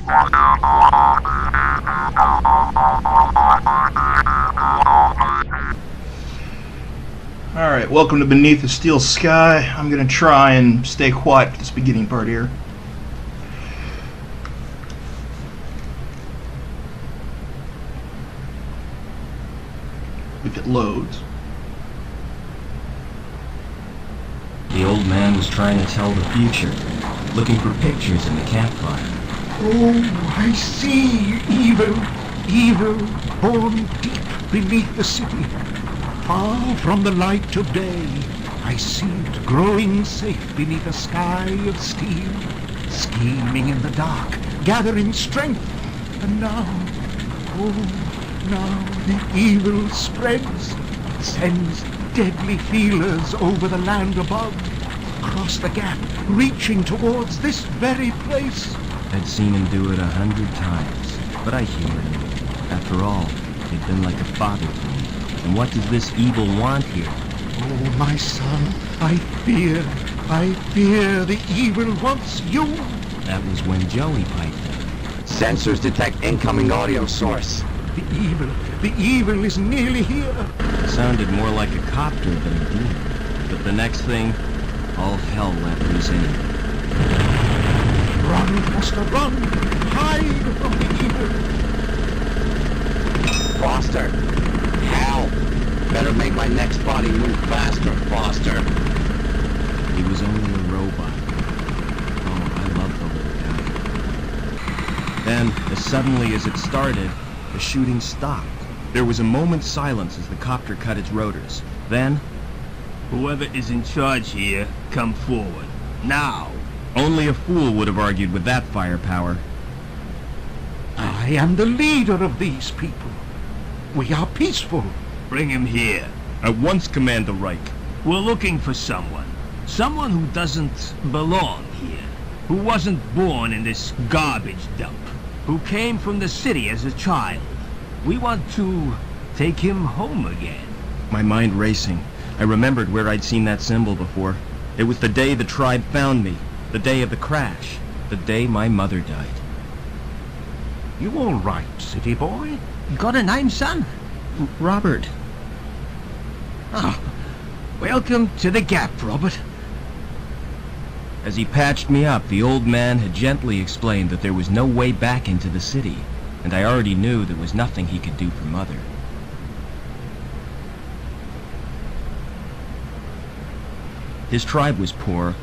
Alright, welcome to Beneath the Steel Sky. I'm gonna try and stay quiet for this beginning part here. If it loads. The old man was trying to tell the future, looking for pictures in the campfire. Oh, I see evil, evil, born deep beneath the city. Far from the light of day, I see it growing safe beneath a sky of steel, scheming in the dark, gathering strength. And now, oh, now the evil spreads, sends deadly feelers over the land above, across the gap, reaching towards this very place. I'd seen him do it 100 times, but I humored him. After all, he'd been like a father to me. And what does this evil want here? Oh, my son, I fear the evil wants you. That was when Joey piped up. Sensors detect incoming audio source. The evil is nearly here. It sounded more like a copter than a demon. But the next thing, all hell let loose in him. Run, Foster, run! Hide from the evil! Foster! Hell! Better make my next body move faster, Foster. He was only a robot. Oh, I love the little guy. Then, as suddenly as it started, the shooting stopped. There was a moment's silence as the copter cut its rotors. Then, whoever is in charge here, come forward. Now! Only a fool would have argued with that firepower. I am the leader of these people. We are peaceful. Bring him here. At once, Commander Reich. We're looking for someone. Someone who doesn't belong here. Who wasn't born in this garbage dump. Who came from the city as a child. We want to take him home again. My mind racing. I remembered where I'd seen that symbol before. It was the day the tribe found me. The day of the crash. The day my mother died. You all right, city boy? Got a name, son? Robert. Oh, welcome to the Gap, Robert. As he patched me up, the old man had gently explained that there was no way back into the city, and I already knew there was nothing he could do for Mother. His tribe was poor,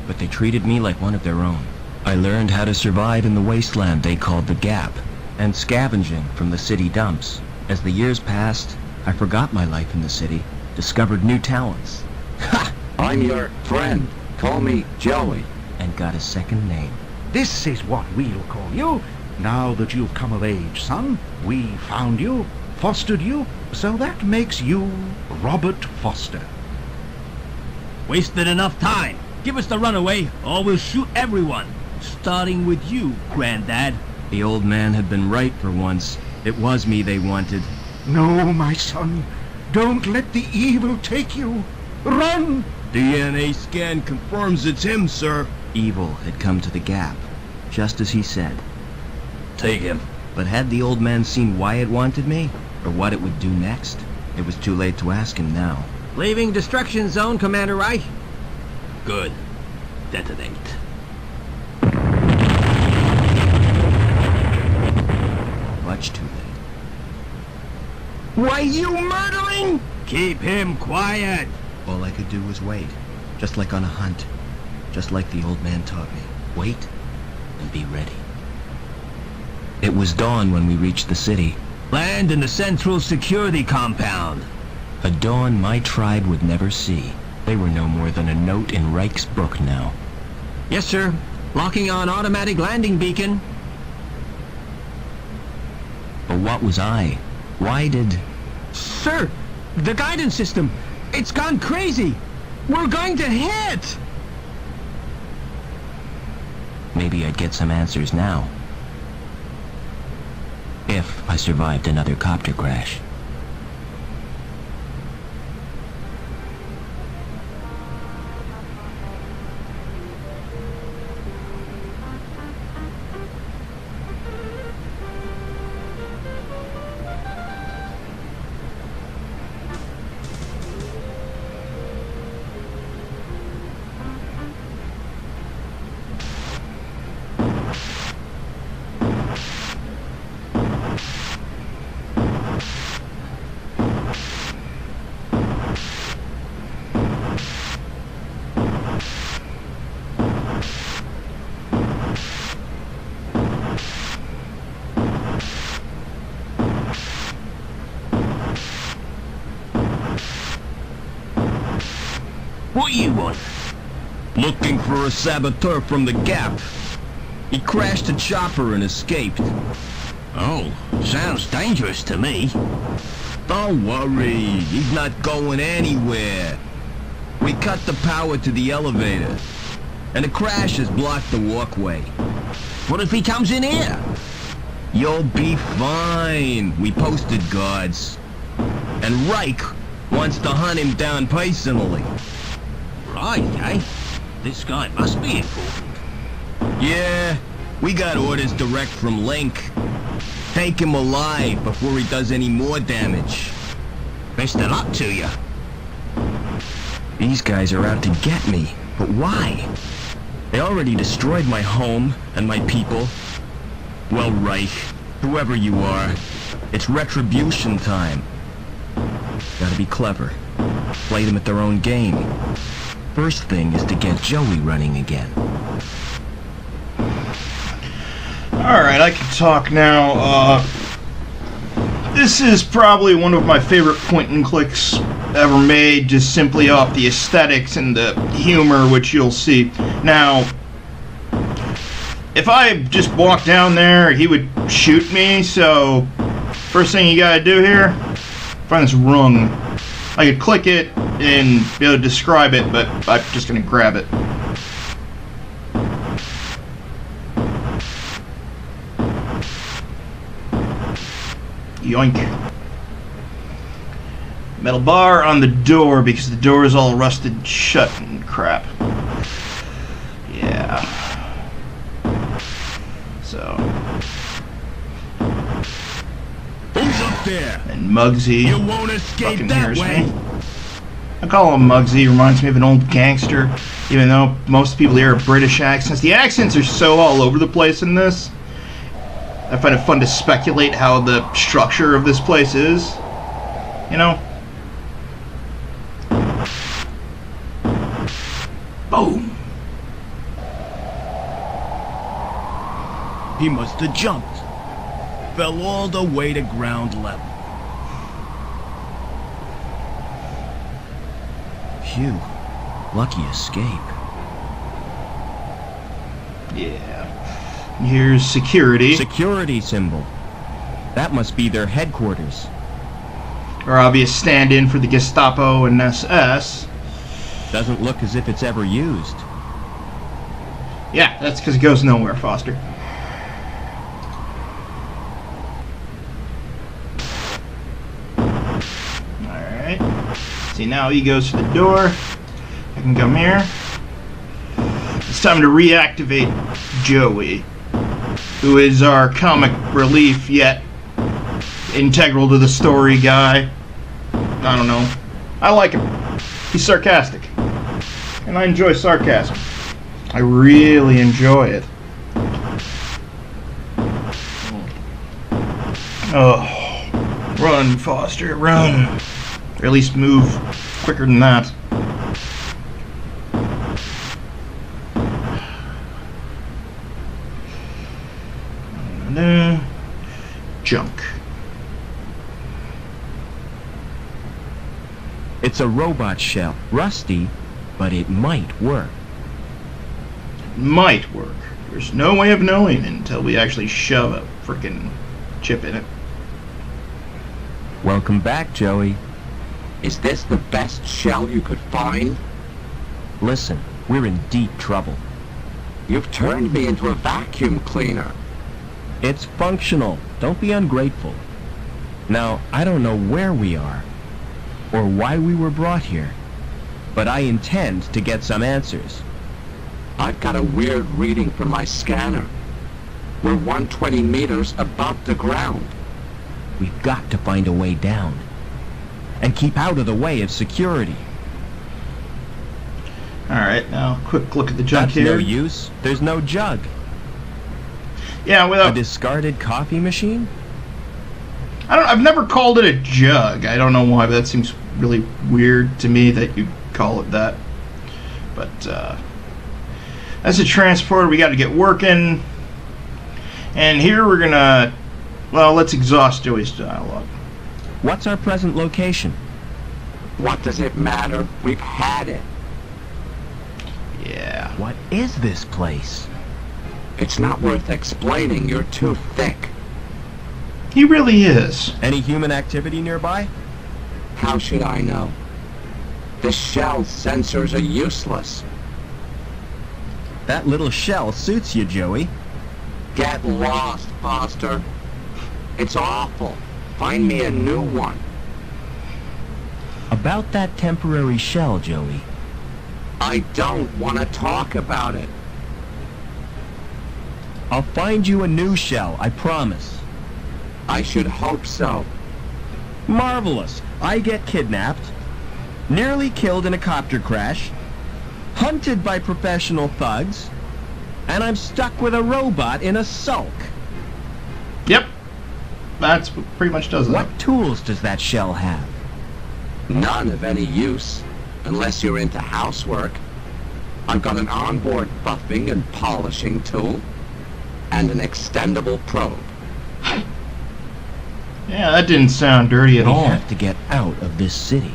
but they treated me like one of their own. I learned how to survive in the wasteland they called the Gap, and scavenging from the city dumps. As the years passed, I forgot my life in the city, discovered new talents. Ha! I'm your friend. Call me Joey. And got a second name. This is what we'll call you. Now that you've come of age, son, we found you, fostered you, so that makes you Robert Foster. Wasted enough time. Give us the runaway, or we'll shoot everyone. Starting with you, Granddad. The old man had been right for once. It was me they wanted. No, my son. Don't let the evil take you. Run! DNA scan confirms it's him, sir. Evil had come to the Gap, just as he said. Take him. But had the old man seen why it wanted me, or what it would do next? It was too late to ask him now. Leaving destruction zone, Commander Reich. Good. Detonate. Much too late. Why, you murdering? Keep him quiet. All I could do was wait, just like on a hunt, just like the old man taught me. Wait and be ready. It was dawn when we reached the city. Land in the central security compound. A dawn my tribe would never see. They were no more than a note in Reich's book now. Yes, sir. Locking on automatic landing beacon. But what was I? Why did... Sir, the guidance system, it's gone crazy. We're going to hit. Maybe I'd get some answers now. If I survived another copter crash. What you want? Looking for a saboteur from the Gap. He crashed a chopper and escaped. Oh, sounds dangerous to me. Don't worry, he's not going anywhere. We cut the power to the elevator, and the crash has blocked the walkway. What if he comes in here? You'll be fine. We posted guards. And Reich wants to hunt him down personally. Right, eh? This guy must be important. Yeah, we got orders direct from Link. Take him alive before he does any more damage. Best of luck to you. These guys are out to get me, but why? They already destroyed my home and my people. Well, Reich, whoever you are, it's retribution time. Gotta be clever. Play them at their own game. First thing is to get Joey running again. Alright, I can talk now. This is probably one of my favorite point-and-clicks ever made, just simply off the aesthetics and the humor, which you'll see. Now, if I just walked down there, he would shoot me, so first thing you gotta do here, find this rung. I could click it and be able to describe it, but I'm just gonna grab it. Yoink. Metal bar on the door because the door is all rusted shut and crap. Yeah. So. Who's up there? And Muggsy. You won't escape fucking that hears way. me. I call him Muggsy. Reminds me of an old gangster, even though most people here are British accents. The accents are so all over the place in this. I find it fun to speculate how the structure of this place is. You know? Boom. He must have jumped. Fell all the way to ground level. Phew. Lucky escape. Yeah. Here's security. Security symbol. That must be their headquarters. Our obvious stand-in for the Gestapo and SS. Doesn't look as if it's ever used. Yeah, that's because it goes nowhere, Foster. Alright. See, now he goes to the door. I can come here. It's time to reactivate Joey, who is our comic relief yet integral to the story guy. I don't know. I like him. He's sarcastic. And I enjoy sarcasm. I really enjoy it. Oh. Run, Foster, run. Or at least move quicker than that. Junk. It's a robot shell. Rusty, but it might work. Might work. There's no way of knowing until we actually shove a frickin' chip in it. Welcome back, Joey. Is this the best shell you could find? Listen, we're in deep trouble. You've turned me into a vacuum cleaner. It's functional. Don't be ungrateful. Now, I don't know where we are, or why we were brought here, but I intend to get some answers. I've got a weird reading from my scanner. We're 120 meters above the ground. We've got to find a way down, and keep out of the way of security. Alright, now quick look at the junk That's here. no use. There's no jug. Yeah, A without... discarded coffee machine? I've never called it a jug. I don't know why, but that seems really weird to me that you call it that. But, that's a transporter we got to get working. And here we're gonna... Well, let's exhaust Joey's dialogue. What's our present location? What does it matter? We've had it. Yeah. What is this place? It's not worth explaining. You're too thick. He really is. Any human activity nearby? How should I know? The shell sensors are useless. That little shell suits you, Joey. Get lost, Foster. It's awful. Find me a new one. About that temporary shell, Joey. I don't want to talk about it. I'll find you a new shell, I promise. I should hope so. Marvelous. I get kidnapped, nearly killed in a copter crash, hunted by professional thugs, and I'm stuck with a robot in a sulk. Yep. That's what pretty much does that. What tools does that shell have? None of any use, unless you're into housework. I've got an onboard buffing and polishing tool, and an extendable probe. Yeah, that didn't sound dirty at We all. have to get out of this city.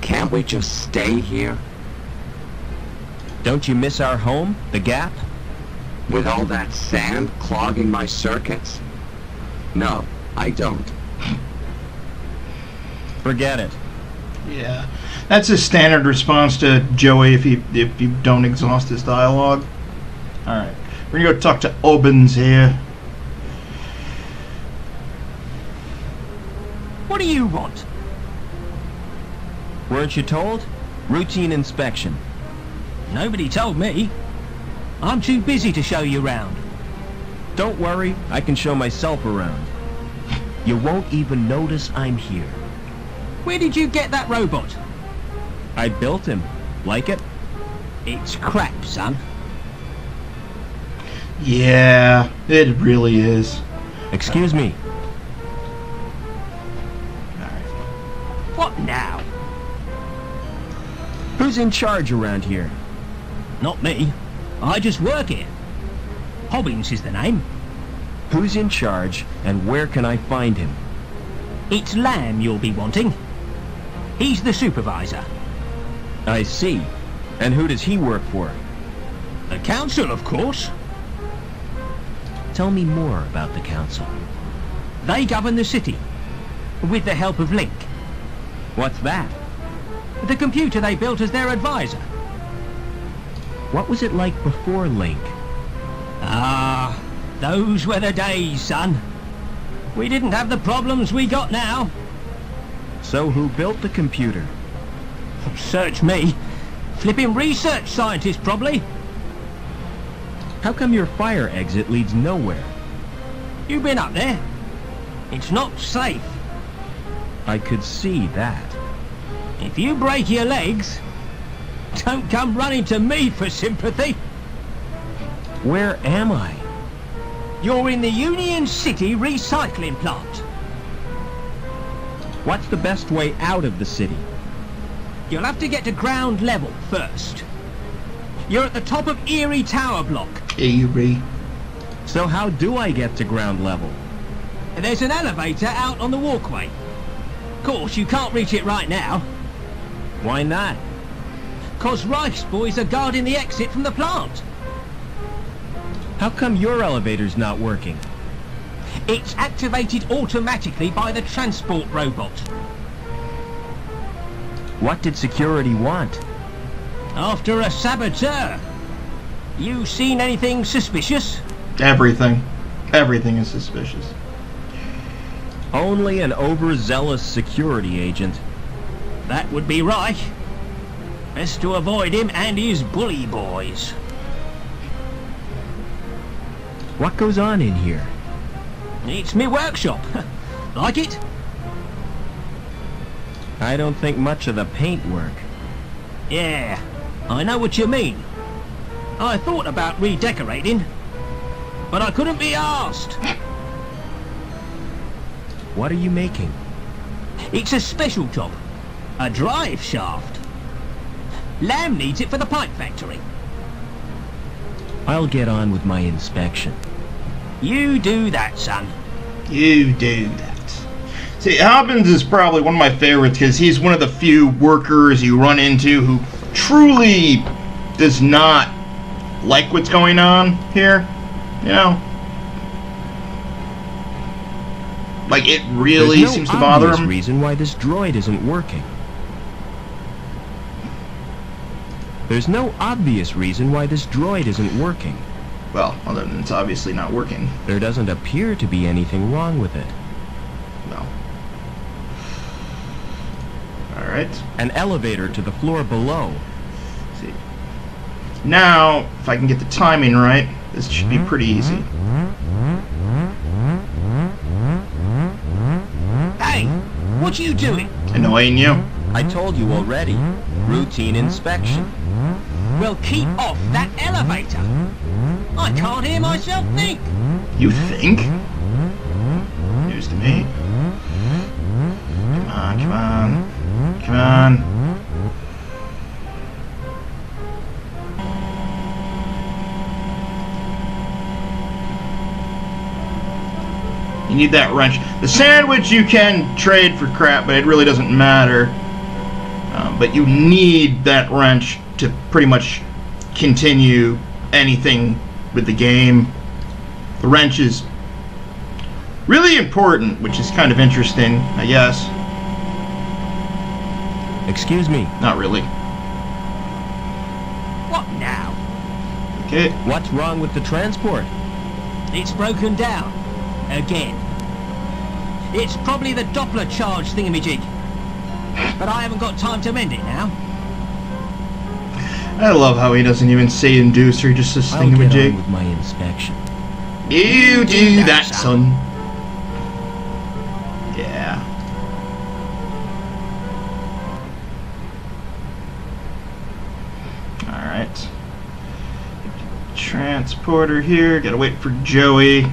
Can't we just stay here? Don't you miss our home, the Gap? With all that sand clogging my circuits? No, I don't. Forget it. Yeah. That's a standard response to Joey if you don't exhaust his dialogue. Alright. We're gonna go talk to Obbins here. What do you want? Weren't you told? Routine inspection. Nobody told me. I'm too busy to show you round. Don't worry, I can show myself around. You won't even notice I'm here. Where did you get that robot? I built him. Like it? It's crap, son. Yeah, it really is. Excuse me. What now? Who's in charge around here? Not me. I just work here. Hobbins is the name. Who's in charge, and where can I find him? It's Lamb you'll be wanting. He's the supervisor. I see. And who does he work for? The council, of course. Tell me more about the council. They govern the city, with the help of Link, What's that? the computer they built as their advisor. What was it like before Link? Ah, those were the days, son. We didn't have the problems we got now. So who built the computer? Search me. Flipping research scientist, probably. How come your fire exit leads nowhere? You been up there? It's not safe. I could see that. If you break your legs, don't come running to me for sympathy. Where am I? You're in the Union City recycling plant. What's the best way out of the city? You'll have to get to ground level first. You're at the top of Erie Tower Block. Avery. So how do I get to ground level? There's an elevator out on the walkway. Of course, you can't reach it right now, Why not? 'cause Reich's boys are guarding the exit from the plant. How come your elevator's not working? It's activated automatically by the transport robot. What did security want? After a saboteur. You seen anything suspicious? Everything. Everything is suspicious. Only an overzealous security agent. That would be Reich. Best to avoid him and his bully boys. What goes on in here? It's me workshop. Like it? I don't think much of the paint work. Yeah, I know what you mean. I thought about redecorating, but I couldn't be asked. What are you making? It's a special job. A drive shaft. Lamb needs it for the pipe factory. I'll get on with my inspection. You do that, son. You do that. See, Hobbins is probably one of my favorites because he's one of the few workers you run into who truly does not like what's going on here, you know? Like, it really There's no seems to bother obvious him. reason why this droid isn't working. There's no obvious reason why this droid isn't working. Well, other than it's obviously not working. There doesn't appear to be anything wrong with it. No. Alright. An elevator to the floor below. See. Now, if I can get the timing right, this should be pretty easy. Hey, what are you doing? Annoying you? I told you already. Routine inspection. Well, keep off that elevator. I can't hear myself think. You think? News to me. Come on, come on. Come on. You need that wrench. The sandwich you can trade for crap, but it really doesn't matter. But you need that wrench to pretty much continue anything with the game. The wrench is really important, which is kind of interesting, I guess. Excuse me. Not really. What now? Okay. What's wrong with the transport? It's broken down. Again. It's probably the Doppler charge thingamajig. But I haven't got time to mend it now. I love how he doesn't even say inducer, he just says I'll get on thingamajig. with my inspection. You do that, son. Yeah. Alright. Transporter here. Gotta wait for Joey.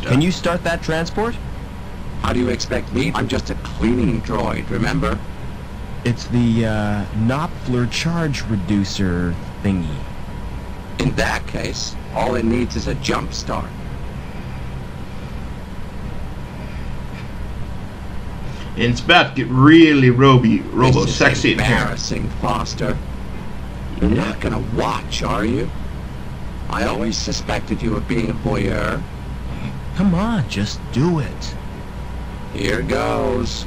Can you start that transport? How do you expect me? I'm just a cleaning droid, remember? It's the, Doppler charge reducer thingy. In that case, all it needs is a jump start. It's about to get really robo-sexy in here. Embarrassing, Foster. You're not gonna watch, are you? I always suspected you of being a voyeur. Come on, just do it. Here goes.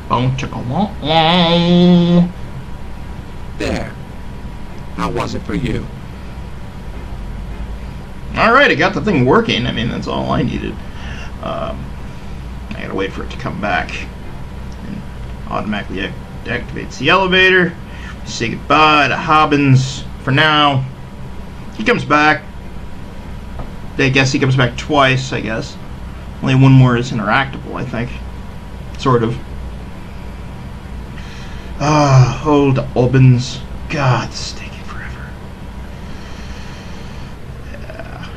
Boom, chicka, wah, wah. There. How was it for you? Alright, I got the thing working. I mean, that's all I needed. I gotta wait for it to come back. And automatically activates the elevator. Say goodbye to Hobbins for now. He comes back. I guess he comes back twice, I guess. Only one more is interactable, I think. Sort of. Old Albans. God, this is taking forever. Yeah.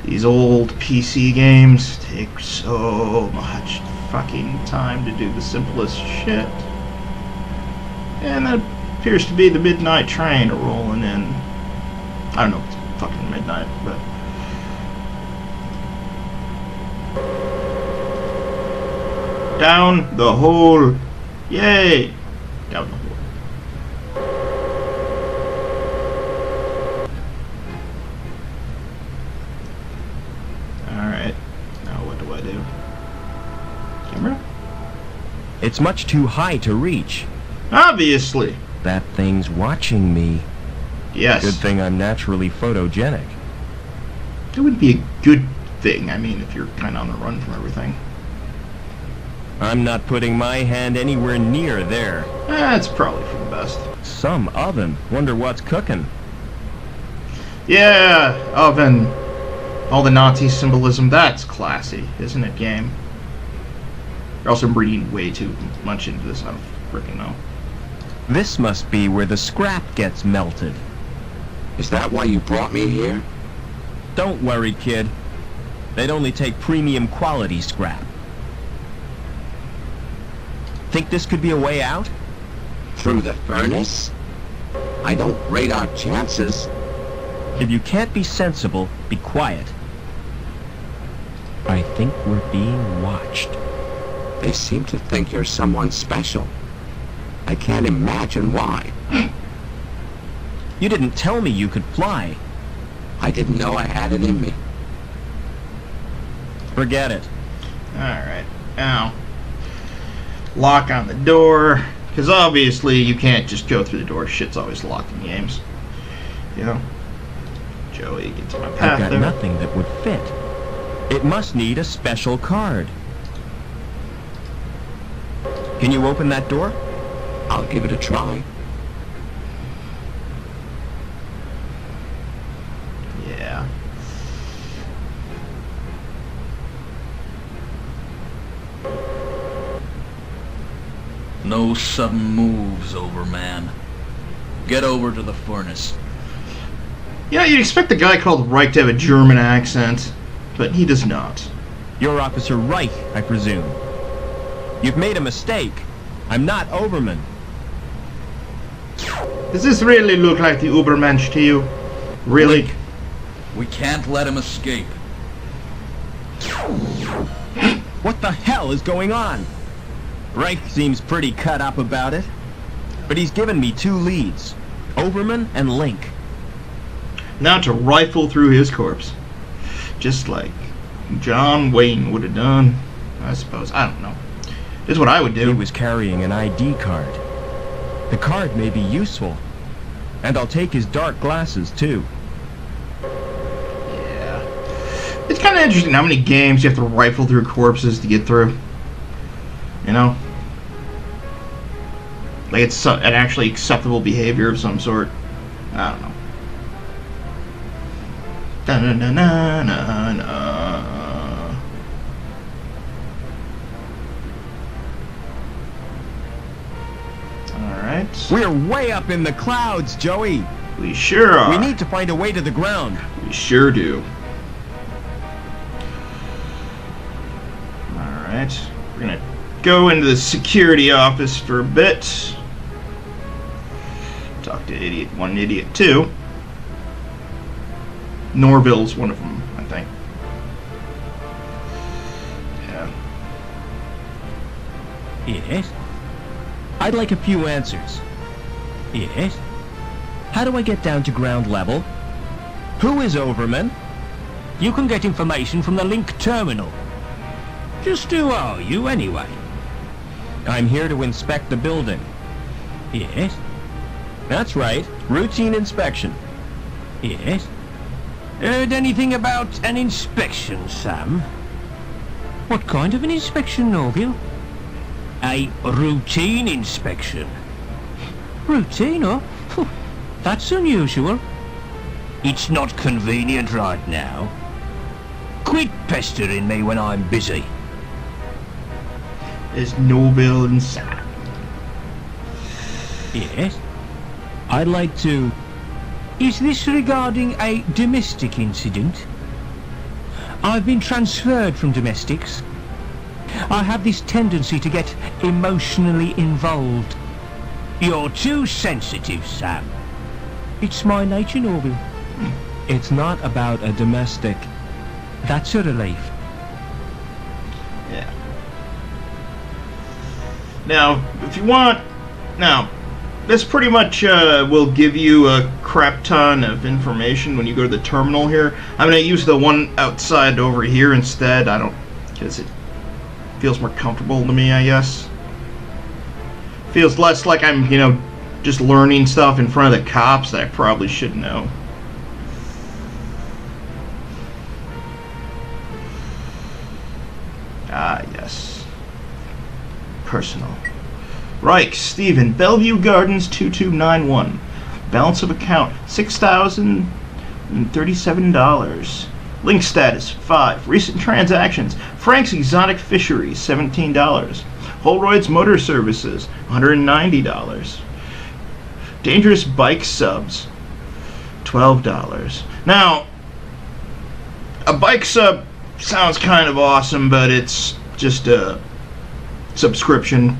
These old PC games take so much fucking time to do the simplest shit. And that appears to be the midnight train rolling in. I don't know if it's fucking midnight, but... Down the hole. Yay! Down the hole. Alright. Now what do I do? Camera? It's much too high to reach. Obviously. That thing's watching me. Yes. Good thing I'm naturally photogenic. It would be a good thing, I mean, if you're kind of on the run from everything. I'm not putting my hand anywhere near there. That's probably for the best. Some oven. Wonder what's cooking. Yeah, oven. All the Nazi symbolism. That's classy, isn't it, game? You're also reading way too much into this. I don't freaking know. This must be where the scrap gets melted. Is that why you brought me here? Don't worry, kid. They'd only take premium quality scrap. Think this could be a way out? Through the furnace? I don't rate our chances. If you can't be sensible, be quiet. I think we're being watched. They seem to think you're someone special. I can't imagine why. You didn't tell me you could fly. I didn't know I had it in me. Forget it. Alright, now, lock on the door, because obviously you can't just go through the door. Shit's always locked in games. You know? Joey, get to my path I've got there. nothing that would fit. It must need a special card. Can you open that door? I'll give it a try. Yeah. No sudden moves, Overman. Get over to the furnace. You know, you'd expect the guy called Reich to have a German accent, but he does not. You're Officer Reich, I presume. You've made a mistake. I'm not Overman. Does this really look like the Ubermensch to you? Really? Link, we can't let him escape. What the hell is going on? Reich seems pretty cut up about it. But he's given me 2 leads. Overman and Link. Now to rifle through his corpse. Just like John Wayne would have done, I suppose. I don't know. This is what I would do. He was carrying an ID card. The card may be useful. And I'll take his dark glasses, too. Yeah. It's kind of interesting how many games you have to rifle through corpses to get through. You know? Like it's an actually acceptable behavior of some sort. I don't know. Da-na-na-na-na-na. Alright. We're way up in the clouds, Joey. We sure are. We need to find a way to the ground. We sure do. Alright. We're gonna go into the security office for a bit. Talk to Idiot 1 and Idiot 2. Norville's one of them, I think. Yeah. Yes? I'd like a few answers. Yes? How do I get down to ground level? Who is Overman? You can get information from the Link terminal. Just who are you, anyway? I'm here to inspect the building. Yes? That's right. Routine inspection. Yes? Heard anything about an inspection, Sam? What kind of an inspection, Norville? A routine inspection. Routine, huh? That's unusual. It's not convenient right now. Quit pestering me when I'm busy. There's Norville and Sam. Yes? I'd like to... Is this regarding a domestic incident? I've been transferred from domestics. I have this tendency to get emotionally involved. You're too sensitive, Sam. It's my nature, Norville. It's not about a domestic. That's a relief. Yeah. Now, if you want... Now, this pretty much will give you a crap ton of information when you go to the terminal here. I'm going to use the one outside over here instead. I don't... because it feels more comfortable to me, I guess. Feels less like I'm, you know, just learning stuff in front of the cops that I probably should know. Ah, yes. Personal. Reich, Stephen, Bellevue Gardens 2291. Balance of account $6,037. Link status 5. Recent transactions. Frank's Exotic Fisheries $17. Holroyd's Motor Services $190. Dangerous Bike Subs $12. Now, a bike sub sounds kind of awesome, but it's just a subscription.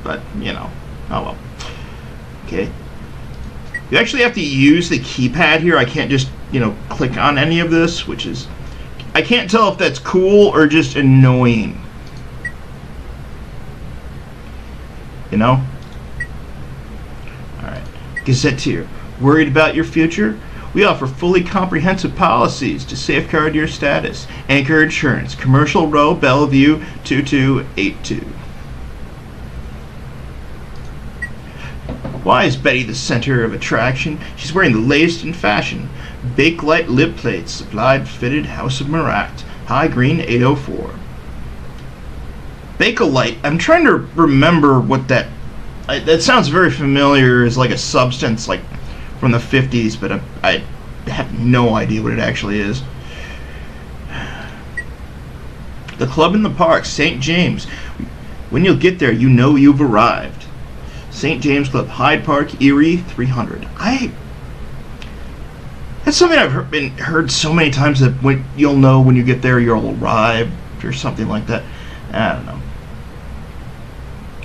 But, you know, oh well. Okay. You actually have to use the keypad here. I can't just, you know, click on any of this, which is... I can't tell if that's cool or just annoying. you know? Alright. Gazetteer. Worried about your future? We offer fully comprehensive policies to safeguard your status. Anchor Insurance, Commercial Row, Bellevue, 2282. Why is Betty the center of attraction? She's wearing the latest in fashion. Bakelite lip plates, supplied fitted House of Marat. High Green 804. Bakelite. I'm trying to remember what that sounds very familiar as like a substance like from the 50s, but I have no idea what it actually is. The Club in the Park, St. James. When you'll get there, you know you've arrived. St. James Club, Hyde Park, Erie, 300. That's something I've heard so many times, that when you'll know when you get there, you'll arrive, or something like that. I don't know.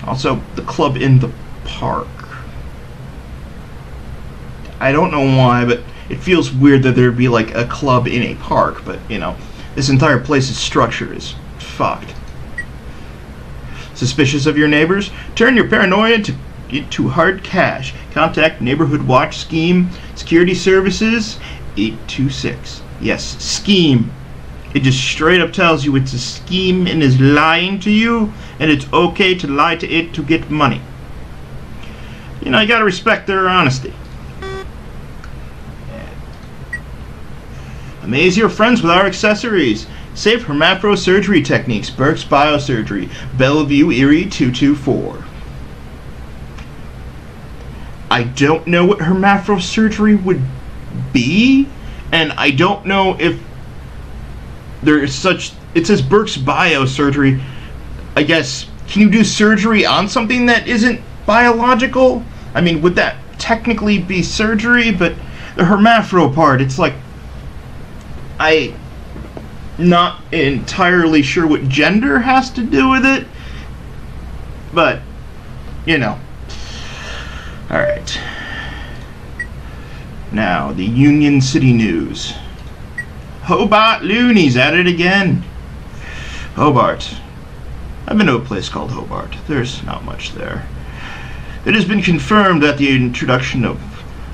Also, the Club in the Park. I don't know why, but it feels weird that there'd be like a club in a park, but you know, this entire place's structure is fucked. Suspicious of your neighbors? Turn your paranoia into hard cash. Contact Neighborhood Watch Scheme Security Services 826. Yes, scheme. It just straight up tells you it's a scheme and is lying to you, and it's okay to lie to it to get money. You know, you gotta respect their honesty. Amaze your friends with our accessories. Safe hermaphro surgery techniques. Burke's Biosurgery. Bellevue, Erie, 224. I don't know what hermaphro surgery would be, and I don't know if there is such. It says Burke's Biosurgery. I guess, can you do surgery on something that isn't biological? I mean, would that technically be surgery? But the hermaphro part, it's like, I'm not entirely sure what gender has to do with it, but, you know. Alright. Now, the Union City News. Hobart Looney's at it again. Hobart. I've been to a place called Hobart. There's not much there. It has been confirmed that the introduction of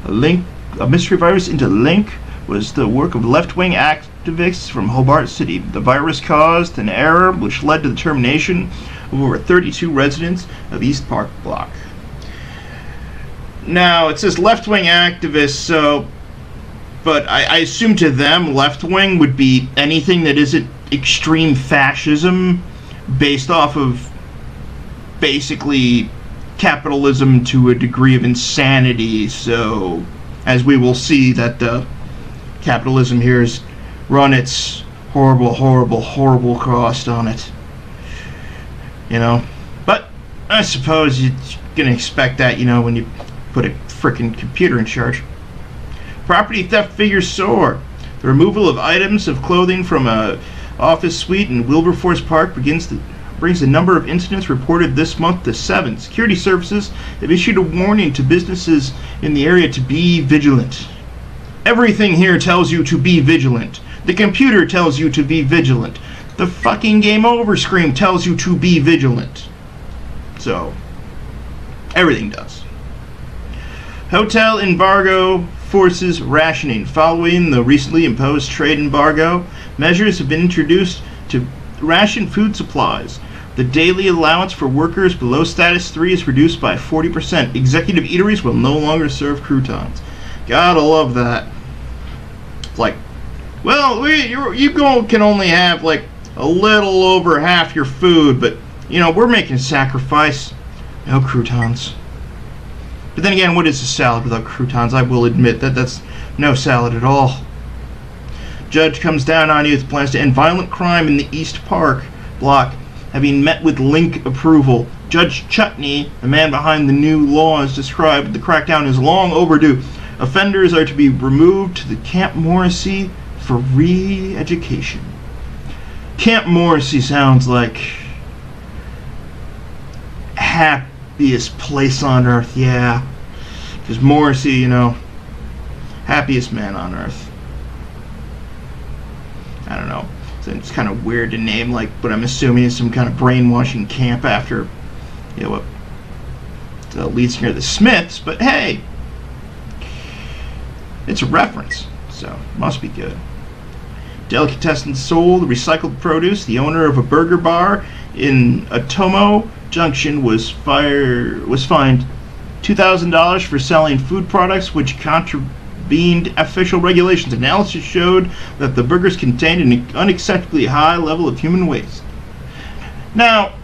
a mystery virus into Link was the work of left-wing activists from Hobart City. The virus caused an error which led to the termination of over 32 residents of East Park Block. Now, it says left-wing activists, so, but I assume to them left-wing would be anything that isn't extreme fascism based off of basically capitalism to a degree of insanity. So, as we will see, that capitalism here has run its horrible, horrible, horrible cost on it. You know? But I suppose you're going to expect that, you know, when you put a frickin' computer in charge. Property theft figures soar. The removal of items of clothing from a office suite in Wilberforce Park brings the number of incidents reported this month to 7. Security services have issued a warning to businesses in the area to be vigilant. Everything here tells you to be vigilant. The computer tells you to be vigilant. The fucking game over screen tells you to be vigilant. So, everything does. Hotel embargo forces rationing. Following the recently imposed trade embargo, measures have been introduced to ration food supplies. The daily allowance for workers below status 3 is reduced by 40%. Executive eateries will no longer serve croutons. Gotta love that. It's like, well, you can only have like a little over half your food, but you know, we're making a sacrifice. No croutons. But then again, what is a salad without croutons? I will admit that that's no salad at all. Judge comes down on you with plans to end violent crime in the East Park block, having met with Link approval. Judge Chutney, the man behind the new law, has described the crackdown as long overdue. Offenders are to be removed to the Camp Morrissey for re-education. Camp Morrissey sounds like happiest place on earth, yeah. Because Morrissey, you know, happiest man on earth. I don't know. So it's kind of weird to name, like, but I'm assuming it's some kind of brainwashing camp after, you know, what leads near the Smiths, but hey, it's a reference, so must be good. Delicatessen sold recycled produce. The owner of a burger bar in Atomo Junction was fined $2,000 for selling food products which contravened official regulations. Analysis showed that the burgers contained an unacceptably high level of human waste. Now,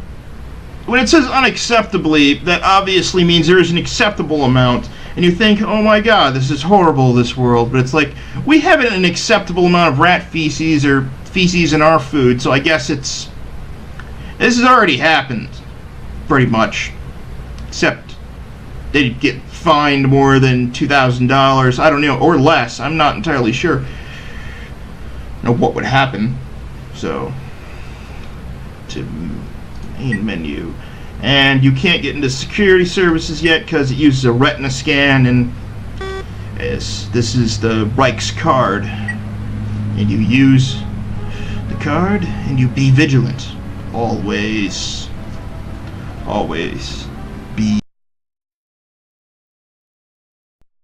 when it says unacceptably, that obviously means there is an acceptable amount. And you think, oh my god, this is horrible, this world. But it's like, we have an acceptable amount of rat feces or feces in our food, so I guess this has already happened, pretty much. Except they'd get fined more than $2,000, I don't know, or less. I'm not entirely sure what would happen. So, to main menu. And you can't get into security services yet because it uses a retina scan, and this is the Reich's card. And you use the card and you be vigilant. Always. Always.